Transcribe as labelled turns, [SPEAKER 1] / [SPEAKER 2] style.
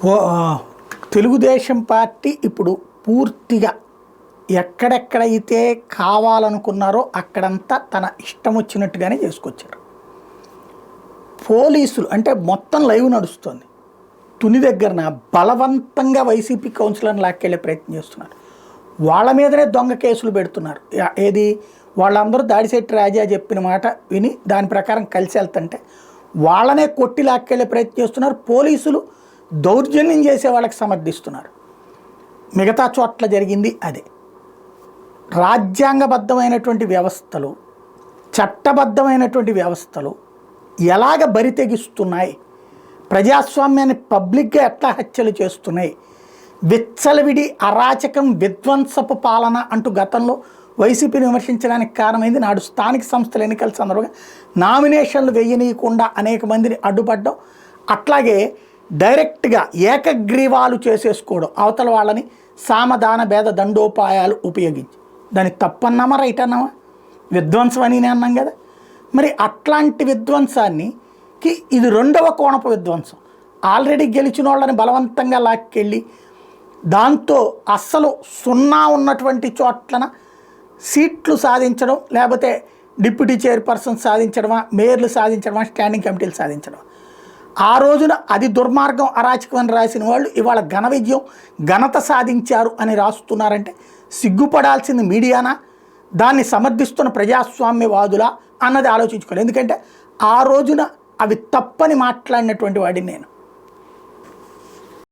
[SPEAKER 1] ఓ Telugu Desam party ఇప్పుడు పూర్తిగా ఎక్కడెక్కడైతే కావాలనుకున్నారో అక్కడంతా తన ఇష్టం వచ్చినట్టుగానే చేసుకొచ్చారు. పోలీసులు అంటే మొత్తం లైవ్ నడుస్తుంది. తుని దగ్గరన బలవంతంగా వైసీపీ కౌన్సిలర్ని లాక్కెళ్ళే ప్రయత్నం చేస్తున్నారు. వాళ్ళ మీదనే దొంగ కేసులు పెడుతున్నారు. ఏది వాళ్ళందరూ దాడిశెట్టి రాజా చెప్పిన మాట విని దాని ప్రకారం కలిసి వెళ్తుంటే వాళ్ళనే కొట్టి లాక్కెళ్ళే ప్రయత్నం చేస్తున్నారు. పోలీసులు దౌర్జన్యం చేసే వాళ్ళకి సమర్థిస్తున్నారు. మిగతా చోట్ల జరిగింది అదే. రాజ్యాంగబద్ధమైనటువంటి వ్యవస్థలు, చట్టబద్ధమైనటువంటి వ్యవస్థలు ఎలాగ బరితెగిస్తున్నాయి, ప్రజాస్వామ్యాన్ని పబ్లిక్గా ఎట్లా హత్యలు చేస్తున్నాయి, విచ్చలవిడి అరాచకం విధ్వంసపు పాలన అంటూ గతంలో వైసీపీని విమర్శించడానికి కారణమైంది. నాడు స్థానిక సంస్థల ఎన్నికల సందర్భంగా నామినేషన్లు వేయనీయకుండా అనేక మందిని అడ్డుపడ్డం, అట్లాగే డైరెక్ట్గా ఏకగ్రీవాలు చేసేసుకోవడం, అవతల వాళ్ళని సామధాన భేద దండోపాయాలు ఉపయోగించి. దాన్ని తప్పన్నామా రైట్ అన్నామా? విధ్వంసం అని అన్నాం కదా. మరి అట్లాంటి విధ్వంసానికి ఇది రెండవ కోణపు విధ్వంసం. ఆల్రెడీ గెలిచిన వాళ్ళని బలవంతంగా లాక్కెళ్ళి దాంతో అస్సలు సున్నా ఉన్నటువంటి చోట్లన సీట్లు సాధించడం, లేకపోతే డిప్యూటీ చైర్పర్సన్ సాధించడమా, మేయర్లు సాధించడమా, స్టాండింగ్ కమిటీలు సాధించడమా. ఆ రోజున అది దుర్మార్గం అరాచకం అని రాసిన వాళ్ళు ఇవాళ ఘన విజయం ఘనత సాధించారు అని రాస్తున్నారంటే సిగ్గుపడాల్సింది మీడియానా, దాన్ని సమర్థిస్తున్న ప్రజాస్వామ్యవాదులా అన్నది ఆలోచించుకోవాలి. ఎందుకంటే ఆ రోజున అవి తప్పని మాట్లాడినటువంటి వాడిని నేను.